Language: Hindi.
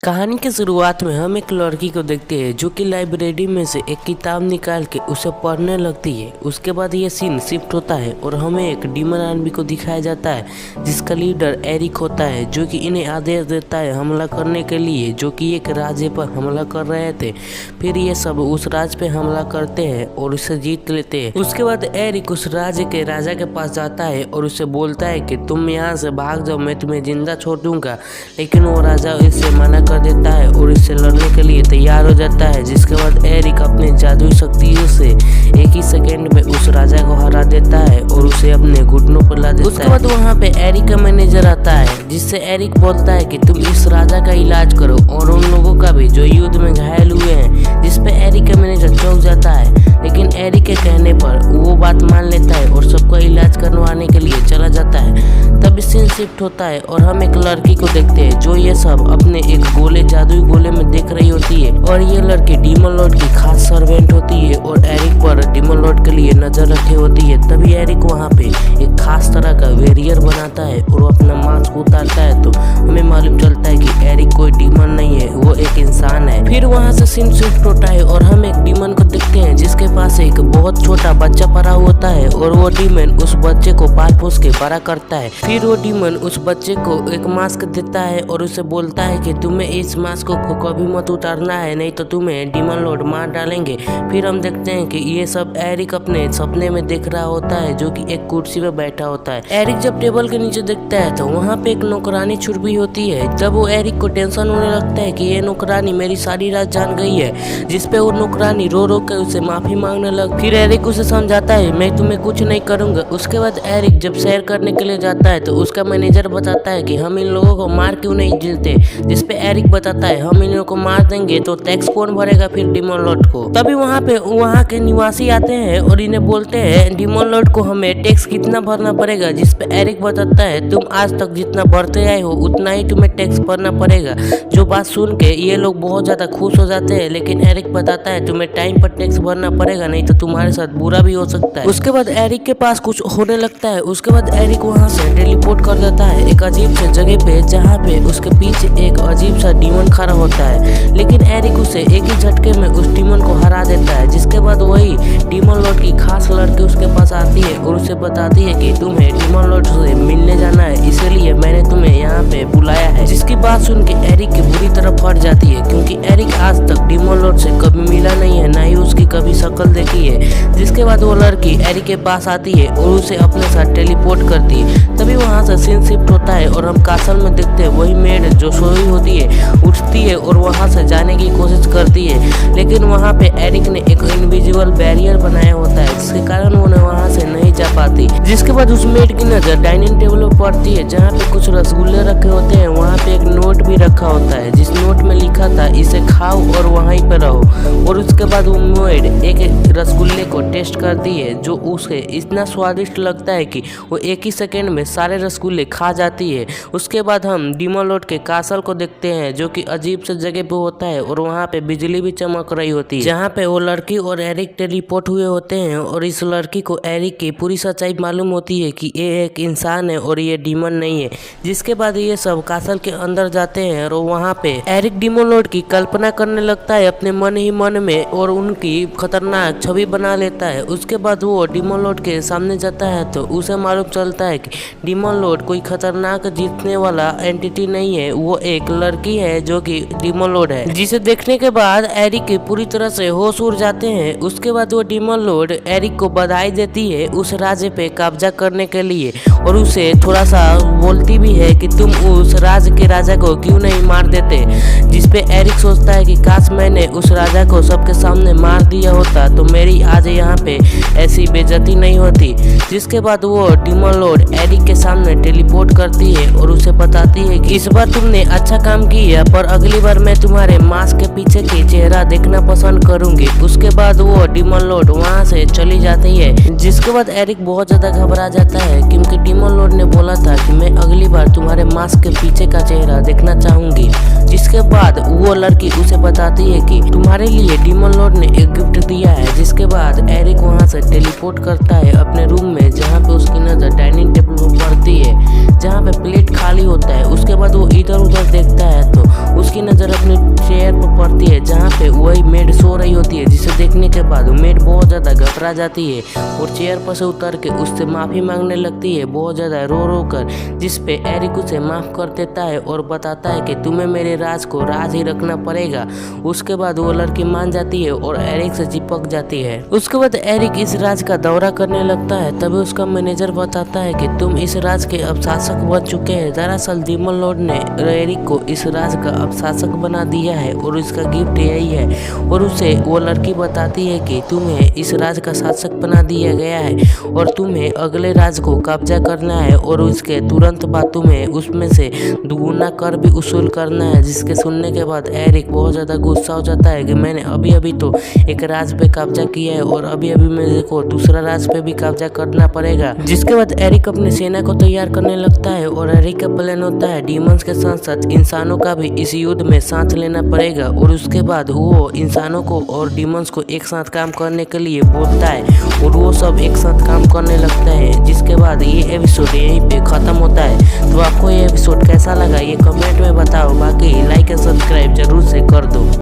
कहानी की शुरुआत में हम एक लड़की को देखते हैं जो कि लाइब्रेरी में से एक किताब निकाल के उसे पढ़ने लगती है। उसके बाद ये सीन शिफ्ट होता है और हमें एक डीमन आर्मी को दिखाया जाता है जिसका लीडर एरिक होता है, जो कि इन्हें आदेश देता है हमला करने के लिए, जो कि एक राज्य पर हमला कर रहे थे। फिर ये सब उस राज्य पे हमला करते हैं और उसे जीत लेते हैं। उसके बाद एरिक उस राज्य के राजा के पास जाता है और उसे बोलता है कि तुम यहाँ से भाग जाओ, मैं तुम्हें जिंदा छोड़ दूंगा। लेकिन वो राजा इससे मना कर देता है और इससे लड़ने के लिए तैयार हो जाता है। जिसके बाद एरिक अपने जादुई शक्तियों से एक ही सेकंड में उस राजा को हरा देता है और उसे अपने घुटनों पर ला देता है। उसके बाद वहाँ पे एरिक का मैनेजर आता है जिससे एरिक बोलता है कि तुम इस राजा का इलाज करो और उन लोगों का भी जो युद्ध में घायल हुए हैं। जिसपे एरिक का मैनेजर चौंक जाता है, लेकिन एरिक के कहने पर वो बात मान लेता है और सबका इलाज करवाने के लिए चला जाता है। तब सीन शिफ्ट होता है और हम एक लड़की को देखते हैं जो ये सब अपने एक जादुई गोले में देख रही होती है। और ये लड़की डीमन लॉर्ड की खास सर्वेंट होती है और एरिक पर डीमन लॉर्ड के लिए नजर रखे होती है। तभी एरिक वहाँ पे एक खास तरह का वेरियर बनाता है और वो अपना मास्क उतारता है तो हमें मालूम चलता है कि एरिक कोई डीमन नहीं है, वो एक इंसान है। फिर वहाँ से सीन शिफ्ट होता है और हम एक डीमन को देखते हैं जिसके पास एक बहुत छोटा बच्चा पड़ा होता है और वो डीमन उस बच्चे को पाल पोस के बड़ा करता है। फिर वो डीमन उस बच्चे को एक मास्क देता है और उसे बोलता है कि तुम्हें इस मास्क को कभी मत उतारना है, नहीं तो तुम्हें डीमन लॉर्ड मार डालेंगे। फिर हम देखते हैं कि ये सब एरिक अपने सपने में देख रहा होता है जो कि एक कुर्सी पे बैठा होता है। एरिक जब टेबल के नीचे देखता है तो वहाँ पे एक नौकरानी छुप भी होती है। तब वो एरिक को टेंशन होने लगता है कि ये नौकरानी मेरी सारी रात जान गई है। जिसपे वो नौकरानी रो रो कर उसे माफी मांगने लग। फिर एरिक उसे समझाता है मैं तुम्हें कुछ नहीं करूंगा। उसके बाद एरिक जब सैर करने के लिए जाता है तो उसका मैनेजर बताता है कि हम इन लोगों को मार क्यों नहीं जीते। जिसपे एरिक बताता है हम इन लोगों को मार देंगे तो टैक्स कौन भरेगा फिर डीमन लॉर्ड को। तभी वहाँ पे वहाँ के निवासी आते हैं और इन्हें बोलते हैं डीमन लॉर्ड को हमें टैक्स कितना भरना पड़ेगा। जिसपे एरिक बताता है तुम आज तक जितना भरते आए हो उतना ही तुम्हें टैक्स भरना पड़ेगा। जो बात सुन के ये लोग बहुत ज्यादा खुश हो जाते हैं, लेकिन एरिक बताता है तुम्हें टाइम पर टैक्स भरना पड़ेगा, नहीं तो तुम्हारे साथ बुरा भी हो सकता है। उसके बाद एरिक के पास कुछ होने लगता है। उसके बाद एरिक वहाँ से टेलीपोर्ट कर देता है एक अजीब से जगह पे जहाँ पे उसके पीछे एक अजीब सा डीमन खड़ा होता है। लेकिन एरिक उसे एक ही झटके में उस डीमन को हरा देता है। जिसके बाद वही डीमन लॉर्ड की खास लड़की उसके पास आती है और उसे बताती है कि तुम्हें डीमन लॉर्ड से मिलने जाना है, इसीलिए मैंने तुम्हें यहाँ पे बुलाया है। जिसकी बात सुन के एरिक की बुरी तरह फट जाती है क्योंकि एरिक आज तक डीमन लॉर्ड से कभी मिला नहीं है, ना ही उसकी कभी शक्ल देखी है। जिसके बाद वो लड़की एरिक के पास आती है और उसे अपने साथ टेलीपोर्ट करती है। तभी वहाँ से सीन शिफ्ट होता है और हम कासल में देखते हैं वही मेड जो सोई होती है उठती है और वहाँ से जाने की कोशिश करती है। लेकिन वहाँ पे एरिक ने एक इनविजिबल बैरियर बनाया होता है जिसके कारण वो वहाँ से नहीं जा पाती। जिसके बाद उस मेड की नजर डाइनिंग टेबल पर पड़ती है जहाँ पे कुछ रसगुल्ले रखे होते हैं। वहाँ पे एक नोट भी रखा होता है जिस नोट में लिखा था इसे खाओ और वहीं पे रहो। और उसके बाद वो मेड एक रसगुल्ले को टेस्ट करती है जो उसे इतना स्वादिष्ट लगता है कि वो एक ही सेकेंड में सारे रसगुल्ले खा जाती है। उसके बाद हम डीमन लॉर्ड के कासल को देखते हैं जो कि अजीब से जगह पे होता है और वहाँ पे बिजली भी चमक रही होती है जहाँ पे वो लड़की और एरिक टेलीपोर्ट हुए होते हैं। और इस लड़की को एरिक की पूरी सच्चाई मालूम होती है कि ये एक इंसान है और ये डीमन नहीं है। जिसके बाद ये सब कासल के अंदर जाते हैं और वहाँ पे एरिक डीमन लॉर्ड की कल्पना करने लगता है अपने मन ही मन में और उनकी खतरनाक छवि बना लेता है। उसके बाद वो डीमन लॉर्ड के सामने जाता है तो उसे मालूम चलता है कि डीमन लॉर्ड कोई खतरनाक जीतने वाला एंटिटी नहीं है, वो एक लड़की है जो कि डीमन लॉर्ड है। जिसे देखने के बाद एरिक की पूरी तरह से होश उड़ जाते हैं। उसके बाद वो डीमन लॉर्ड एरिक को बधाई देती है उस राज्य पे कब्जा करने के लिए और उसे थोड़ा सा बोलती भी है कि तुम उस राज्य के राजा को क्यों नहीं मार देते। जिसपे एरिक सोचता है कि काश मैंने उस राजा को सबके सामने मार दिया होता तो मेरी आज यहाँ पे ऐसी बेइज्जती नहीं होती। जिसके बाद वो डीमन लॉर्ड एरिक के सामने टेलीपोर्ट करती है और उसे बताती है कि इस बार तुमने अच्छा काम किया पर अगली बार मैं तुम्हारे मास्क के पीछे की चेहरा देखना पसंद करूंगी। उसके बाद वो डीमन लॉर्ड वहाँ से चली जाती है। जिसके बाद एरिक बहुत ज्यादा घबरा जाता है क्योंकि डीमन लॉर्ड ने बोला था कि मैं अगली बार तुम्हारे मास्क के पीछे का चेहरा देखना चाहूंगी। जिसके बाद वो लड़की उसे बताती है कि तुम्हारे लिए डीमन लॉर्ड ने एक गिफ्ट दिया है। जिसके बाद एरिक वहाँ से टेलीपोर्ट करता है अपने रूम में जहाँ पे उसकी नजर डाइनिंग टेबल पर पड़ती है। जहाँ पे प्लेट खाली होता है। उसके बाद वो इधर उधर देखता है तो उसकी नज़र अपने चेयर पर पड़ती है जहाँ पे वही मेड सो रही होती है, जिसे देखने के बाद मेड बहुत ज़्यादा घबरा जाती है और चेयर पर से उतर के उससे माफ़ी मांगने लगती है बहुत ज़्यादा रो रो कर, जिस पे एरिक उसे माफ़ कर देता है और बताता है कि तुम्हें मेरे राज को राज ही रखना पड़ेगा। उसके बाद वो लड़की मान जाती है और एरिक से चिपक जाती है। उसके बाद एरिक इस राज का दौरा करने लगता है। तभी उसका मैनेजर बताता है कि तुम इस राज के अब शासक बन चुके हैं। दरअसल डीमन लॉर्ड ने एरिक को इस राज का अब शासक बना दिया है और इसका गिफ्ट यही है। और उसे वो लड़की बताती है कि तुम्हें इस राज का शासक बना दिया गया है और तुम्हें अगले राज को कब्जा करना है और उसके तुरंत बाद तुम्हें उसमें से दुगुना कर भी वसूल करना है। जिसके सुनने के बाद एरिक बहुत ज़्यादा गुस्सा हो जाता है कि मैंने अभी अभी तो एक राज पे कब्जा किया है और अभी अभी मेरे को दूसरा राज पे भी कब्जा करना पड़ेगा। जिसके बाद एरिक अपनी सेना को तैयार करने लगता है और एरिक का प्लान होता है डीमंस के साथ साथ इंसानों का भी इस युद्ध में साथ लेना पड़ेगा। और उसके बाद वो इंसानों को और डीमंस को एक साथ काम करने के लिए बोलता है और वो सब एक साथ काम करने लगता है। जिसके बाद ये एपिसोड यहीं पे ख़त्म होता है। तो आपको ये एपिसोड कैसा लगा ये कमेंट में बताओ। बाकी लाइक एंड सब्सक्राइब जरूर से कर दो।